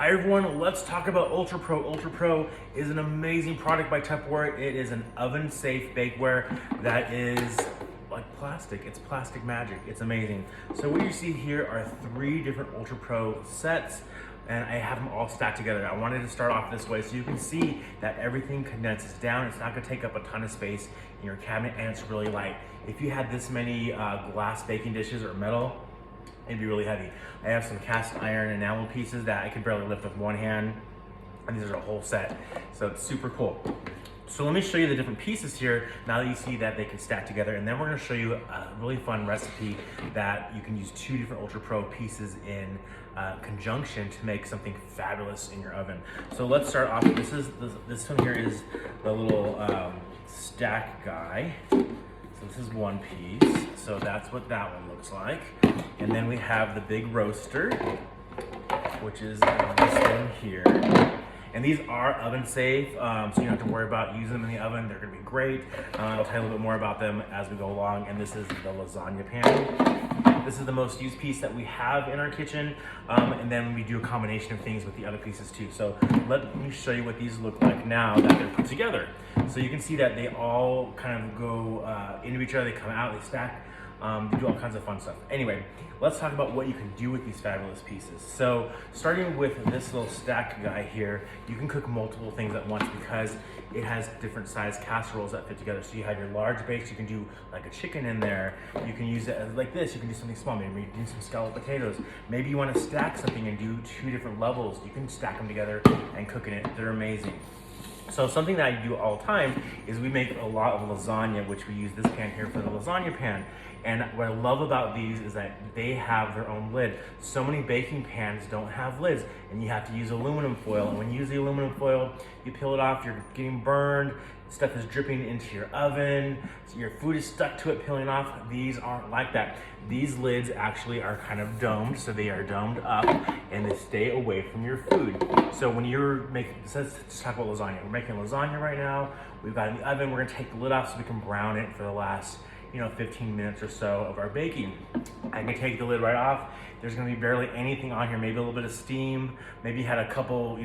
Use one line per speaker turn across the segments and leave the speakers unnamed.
Hi everyone, let's talk about Ultrapro. Ultrapro is an amazing product by Tupperware. It is an oven-safe bakeware that is like plastic. It's plastic magic. It's amazing. So what you see here are 3 different Ultrapro sets, and I have them all stacked together. I wanted to start off this way so you can see that everything condenses down. It's not gonna take up a ton of space in your cabinet, and it's really light. If you had this many glass baking dishes or metal, it'd be really heavy. I have some cast iron enamel pieces that I could barely lift with one hand, and these are a whole set, so it's super cool. So let me show you the different pieces here now that you see that they can stack together, and then we're gonna show you a really fun recipe that you can use 2 different Ultrapro pieces in conjunction to make something fabulous in your oven. So let's start off. This one here is the little stack guy. So this is one piece, so that's what that one looks like. And then we have the big roaster, which is this one here. And these are oven safe, so you don't have to worry about using them in the oven. They're gonna be great. I'll tell you a little bit more about them as we go along. And this is the lasagna pan. This is the most used piece that we have in our kitchen. And then we do a combination of things with the other pieces too. So let me show you what these look like now that they're put together. So you can see that they all kind of go into each other, they come out, they stack. They do all kinds of fun stuff. Anyway, let's talk about what you can do with these fabulous pieces. So starting with this little stack guy here, you can cook multiple things at once because it has different size casseroles that fit together. So you have your large base, you can do like a chicken in there. You can use it as like this, you can do something small. Maybe you can do some scalloped potatoes. Maybe you want to stack something and do 2 different levels. You can stack them together and cook in it. They're amazing. So something that I do all the time is we make a lot of lasagna, which we use this pan here for the lasagna pan. And what I love about these is that they have their own lid. So many baking pans don't have lids, and you have to use aluminum foil. And when you use the aluminum foil, you peel it off, you're getting burned, stuff is dripping into your oven, so your food is stuck to it peeling off. These aren't like that. These lids actually are kind of domed, so they are domed up and they stay away from your food. So when you're making, let's talk about lasagna. We're making lasagna right now. We've got it in the oven. We're gonna take the lid off so we can brown it for the last 15 minutes or so of our baking. I can take the lid right off. There's gonna be barely anything on here, maybe a little bit of steam, maybe you had a couple,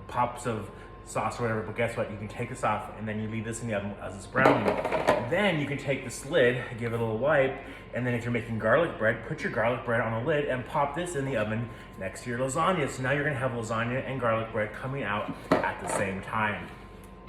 pops of sauce or whatever, but guess what? You can take this off and then you leave this in the oven as it's browning. Then you can take this lid, give it a little wipe, and then if you're making garlic bread, put your garlic bread on the lid and pop this in the oven next to your lasagna. So now you're gonna have lasagna and garlic bread coming out at the same time.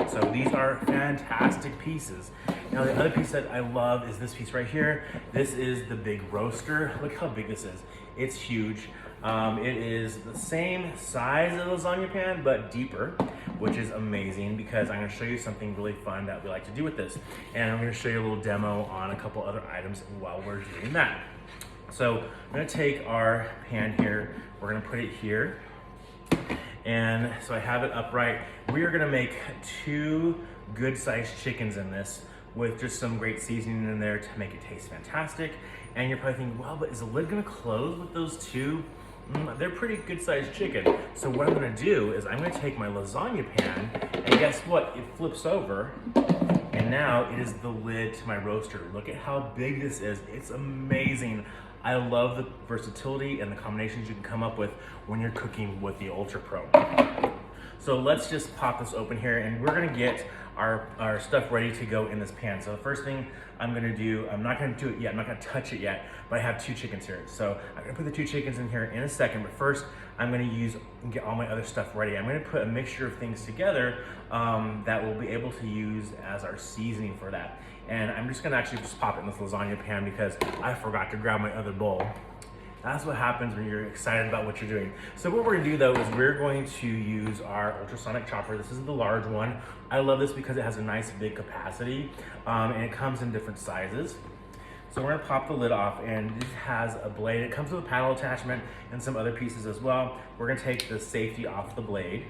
So these are fantastic pieces. Now the other piece that I love is this piece right here. This is the big roaster. Look how big this is. It's huge. It is the same size as a lasagna pan, but deeper, which is amazing because I'm gonna show you something really fun that we like to do with this. And I'm gonna show you a little demo on a couple other items while we're doing that. So I'm gonna take our pan here, we're gonna put it here. And so I have it upright. We are gonna make 2 good-sized chickens in this with just some great seasoning in there to make it taste fantastic. And you're probably thinking, well, but is the lid gonna close with those 2? They're pretty good-sized chicken. So what I'm gonna do is I'm gonna take my lasagna pan, and guess what? It flips over, and now it is the lid to my roaster. Look at how big this is. It's amazing. I love the versatility and the combinations you can come up with when you're cooking with the Ultrapro. So let's just pop this open here, and we're gonna get our stuff ready to go in this pan. So the first thing I'm gonna do, I'm not gonna do it yet, I'm not gonna touch it yet, but I have 2 chickens here. So I'm gonna put the 2 chickens in here in a second, but first I'm gonna get all my other stuff ready. I'm gonna put a mixture of things together that we'll be able to use as our seasoning for that. And I'm just gonna actually just pop it in this lasagna pan because I forgot to grab my other bowl. That's what happens when you're excited about what you're doing. So what we're gonna do though is we're going to use our ultrasonic chopper. This is the large one. I love this because it has a nice big capacity and it comes in different sizes. So we're gonna pop the lid off, and it has a blade. It comes with a paddle attachment and some other pieces as well. We're gonna take the safety off the blade,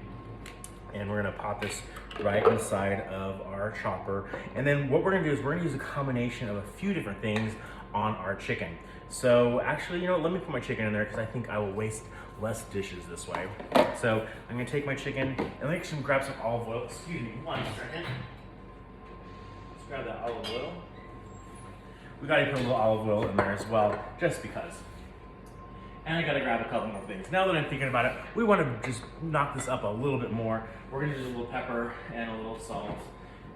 and we're gonna pop this right inside of our chopper. And then what we're gonna do is we're gonna use a combination of a few different things on our chicken. So actually, let me put my chicken in there because I think I will waste less dishes this way. So I'm gonna take my chicken and let's grab some olive oil. Excuse me, 1 second. Let's grab that olive oil. We gotta put a little olive oil in there as well, just because. And I gotta grab a couple more things. Now that I'm thinking about it, we want to just knock this up a little bit more. We're gonna use a little pepper and a little salt,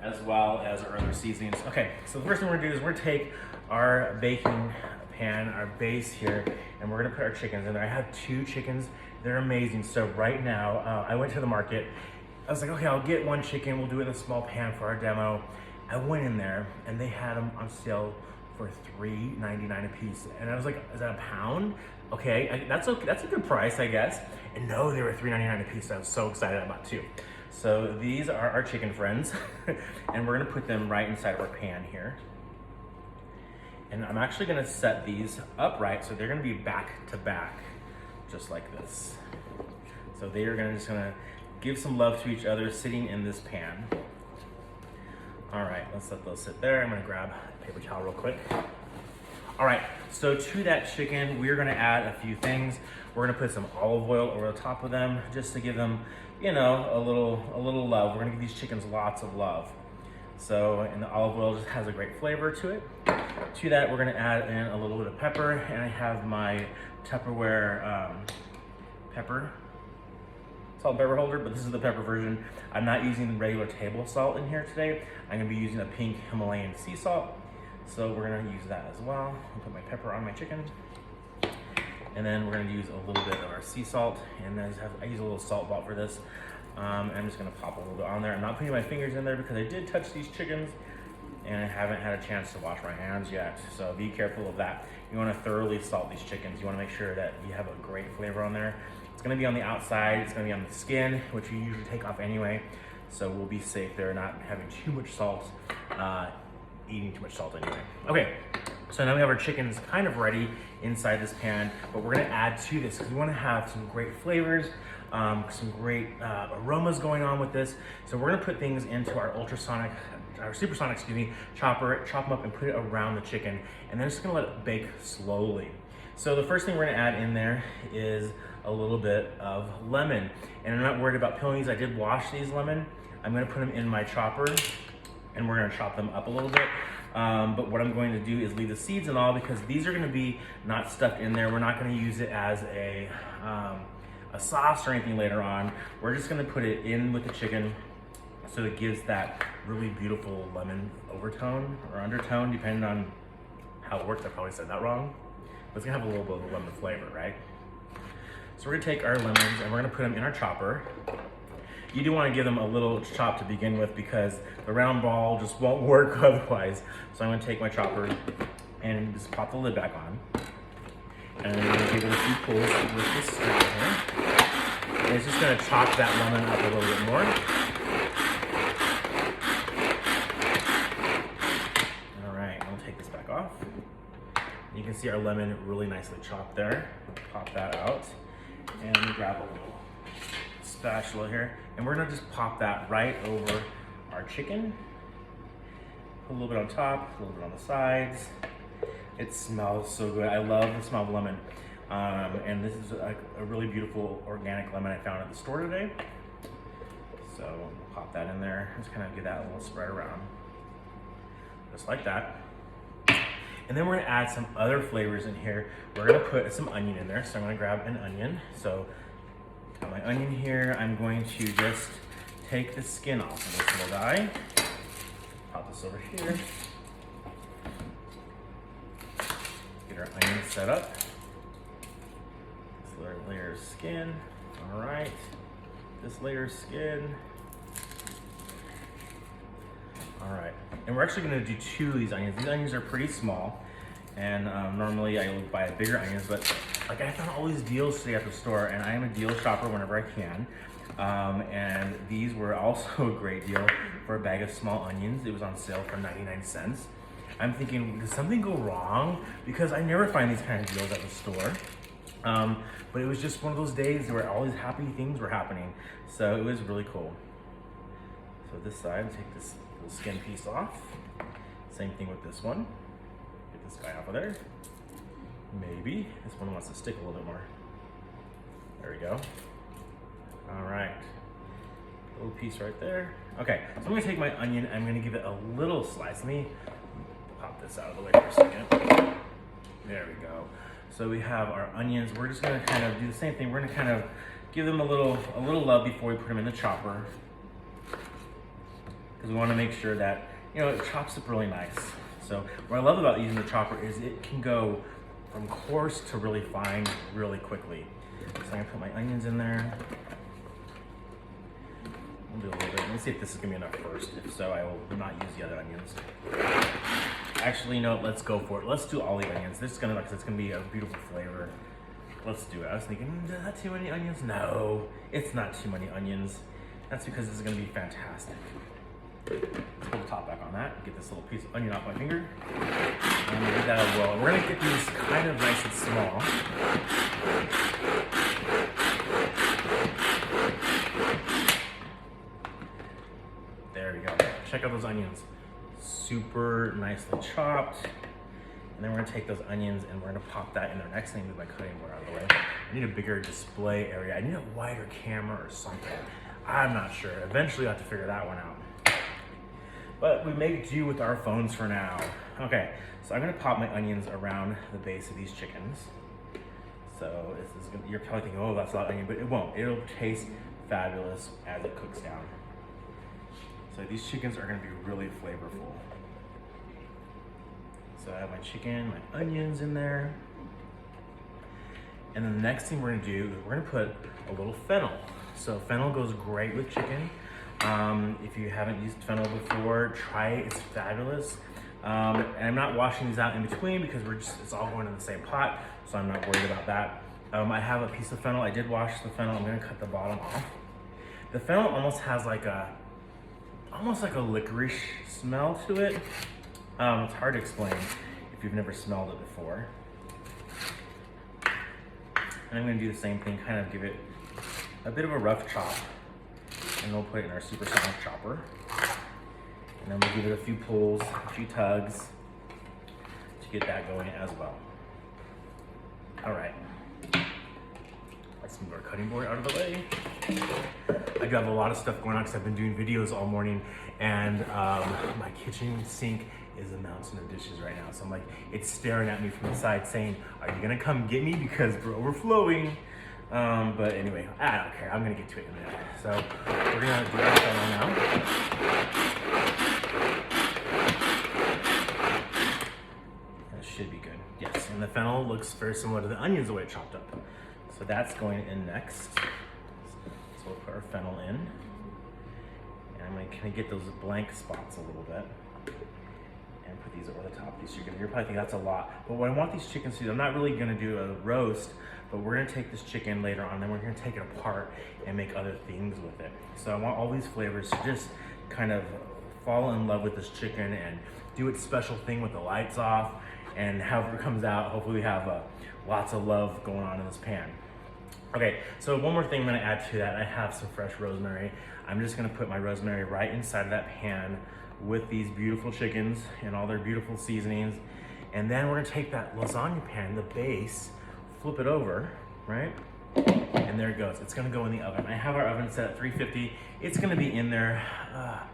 as well as our other seasonings. Okay, so the first thing we're gonna do is we're gonna take our baking pan, our base here, and we're gonna put our chickens in there. I have 2 chickens, they're amazing. So right now, I went to the market. I was like, okay, I'll get 1 chicken, we'll do it in a small pan for our demo. I went in there and they had them on sale for $3.99 a piece. And I was like, is that a pound? Okay, that's a good price, I guess. And no, they were $3.99 a piece. So I was so excited about 2. So these are our chicken friends, and we're gonna put them right inside of our pan here. And I'm actually gonna set these upright, so they're gonna be back to back, just like this. So they are just gonna give some love to each other sitting in this pan. All right, let's let those sit there. I'm gonna grab a paper towel real quick. All right, so to that chicken, we're gonna add a few things. We're gonna put some olive oil over the top of them, just to give them, you know, a little love. We're gonna give these chickens lots of love. So, and the olive oil just has a great flavor to it. To that, we're gonna add in a little bit of pepper, and I have my Tupperware salt and pepper holder, but this is the pepper version. I'm not using the regular table salt in here today. I'm gonna be using a pink Himalayan sea salt. So we're gonna use that as well. I'll put my pepper on my chicken. And then we're gonna use a little bit of our sea salt. And I use a little salt vault for this. And I'm just gonna pop a little bit on there. I'm not putting my fingers in there because I did touch these chickens and I haven't had a chance to wash my hands yet. So be careful of that. You wanna thoroughly salt these chickens. You wanna make sure that you have a great flavor on there. It's gonna be on the outside, it's gonna be on the skin, which you usually take off anyway. So we'll be safe there, not having too much salt, eating too much salt anyway. Okay, so now we have our chickens kind of ready inside this pan, but we're gonna add to this because we wanna have some great flavors, some great aromas going on with this. So we're gonna put things into our supersonic, chopper, chop them up and put it around the chicken, and then just gonna let it bake slowly. So the first thing we're gonna add in there is a little bit of lemon. And I'm not worried about peeling these. I did wash these lemon. I'm gonna put them in my chopper and we're gonna chop them up a little bit. But what I'm going to do is leave the seeds and all because these are gonna be not stuck in there. We're not gonna use it as a sauce or anything later on. We're just gonna put it in with the chicken so it gives that really beautiful lemon overtone or undertone, depending on how it works. I probably said that wrong. But it's gonna have a little bit of a lemon flavor, right? So we're gonna take our lemons and we're gonna put them in our chopper. You do wanna give them a little chop to begin with because the round ball just won't work otherwise. So I'm gonna take my chopper and just pop the lid back on. And I'm gonna give it a few pulls with this stick here. And it's just gonna chop that lemon up a little bit more. All right, I'll take this back off. You can see our lemon really nicely chopped there. Pop that out. And grab a little spatula here. And we're gonna just pop that right over our chicken. Put a little bit on top, a little bit on the sides. It smells so good. I love the smell of lemon. And this is a really beautiful organic lemon I found at the store today. So we'll pop that in there. Just kind of give that a little spread around. Just like that. And then we're gonna add some other flavors in here. We're gonna put some onion in there. So I'm gonna grab an onion. So got my onion here. I'm going to just take the skin off of this little guy. Pop this over here. Get our onion set up. This layer of skin. All right. This layer of skin. All right, and we're actually gonna do 2 of these onions. These onions are pretty small, and normally I would buy bigger onions, but like I found all these deals today at the store, and I am a deal shopper whenever I can. And these were also a great deal for a bag of small onions. It was on sale for 99 cents. I'm thinking, did something go wrong? Because I never find these kind of deals at the store. But it was just one of those days where all these happy things were happening. So it was really cool. So this side, take this little skin piece off. Same thing with this one. Get this guy off of there. Maybe this one wants to stick a little bit more. There we go. All right, little piece right there. Okay, so I'm gonna take my onion, I'm gonna give it a little slice. Let me pop this out of the way for a second. There we go. So we have our onions. We're just gonna kind of do the same thing. We're gonna kind of give them a little love before we put them in the chopper, because we want to make sure that, you know, it chops up really nice. So what I love about using the chopper is it can go from coarse to really fine really quickly. So I'm gonna put my onions in there. I'll do a little bit. Let me see if this is gonna be enough first. If so, I will not use the other onions. Actually, you know what? Let's go for it. Let's do all the onions. This is gonna, like, it's gonna be a beautiful flavor. Let's do it. I was thinking, is that too many onions? No, it's not too many onions. That's because this is gonna be fantastic. Let's pull the top back on that. Get this little piece of onion off my finger. And we'll get that as well. We're gonna get these kind of nice and small. There we go. Check out those onions. Super nicely chopped. And then we're gonna take those onions and we're gonna pop that in there. Next thing, move my cutting board out of the way. I need a bigger display area. I need a wider camera or something. I'm not sure. Eventually I'll have to figure that one out. But we make do with our phones for now. Okay, so I'm gonna pop my onions around the base of these chickens. So this is gonna, you're probably thinking, oh, that's a lot of onion, but it won't. It'll taste fabulous as it cooks down. So these chickens are gonna be really flavorful. So I have my chicken, my onions in there. And then the next thing we're gonna do is we're gonna put a little fennel. So fennel goes great with chicken. If you haven't used fennel before, try it, it's fabulous. And I'm not washing these out in between because it's all going in the same pot, so I'm not worried about that. I have a piece of fennel. I did wash the fennel. I'm gonna cut the bottom off. The fennel almost has like a licorice smell to it. It's hard to explain if you've never smelled it before. And I'm gonna do the same thing, kind of give it a bit of a rough chop. And we'll put it in our supersonic chopper. And then we'll give it a few pulls, a few tugs to get that going as well. All right. Let's move our cutting board out of the way. I do have a lot of stuff going on because I've been doing videos all morning, and my kitchen sink is a mountain of dishes right now. So I'm like, it's staring at me from the side saying, are you gonna come get me because we're overflowing? But anyway, I don't care. I'm gonna get to it in a minute. So we're gonna do our fennel now. That should be good. Yes, and the fennel looks very similar to the onions the way it chopped up. So that's going in next. So we'll put our fennel in. And I'm gonna kind of get those blank spots a little bit. And put these over the top of these chicken. You're probably thinking that's a lot. But what I want these chickens to do, I'm not really gonna do a roast, but we're gonna take this chicken later on, then we're gonna take it apart and make other things with it. So I want all these flavors to just kind of fall in love with this chicken and do its special thing with the lights off, and however it comes out, hopefully we have lots of love going on in this pan. Okay, so one more thing I'm gonna add to that. I have some fresh rosemary. I'm just gonna put my rosemary right inside of that pan with these beautiful chickens and all their beautiful seasonings. And then we're gonna take that lasagna pan, the base, flip it over, right? And there it goes. It's gonna go in the oven. I have our oven set at 350. It's gonna be in there a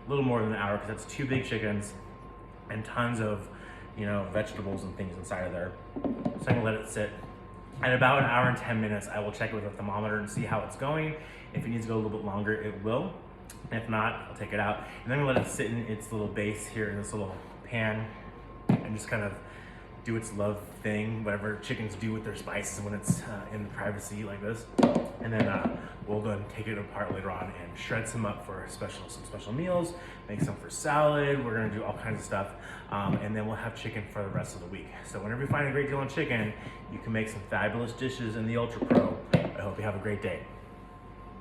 little more than an hour because that's 2 big chickens and tons of, you know, vegetables and things inside of there. So I'm gonna let it sit. At about 1 hour and 10 minutes, I will check it with a thermometer and see how it's going. If it needs to go a little bit longer, it will. If not, I'll take it out. And then I'm gonna let it sit in its little base here in this little pan and just kind of do its love thing, whatever chickens do with their spices when it's in privacy like this. And then we'll go and take it apart later on and shred some up for some special meals, make some for salad. We're gonna do all kinds of stuff. And then we'll have chicken for the rest of the week. So whenever you find a great deal on chicken, you can make some fabulous dishes in the Ultrapro. I hope you have a great day.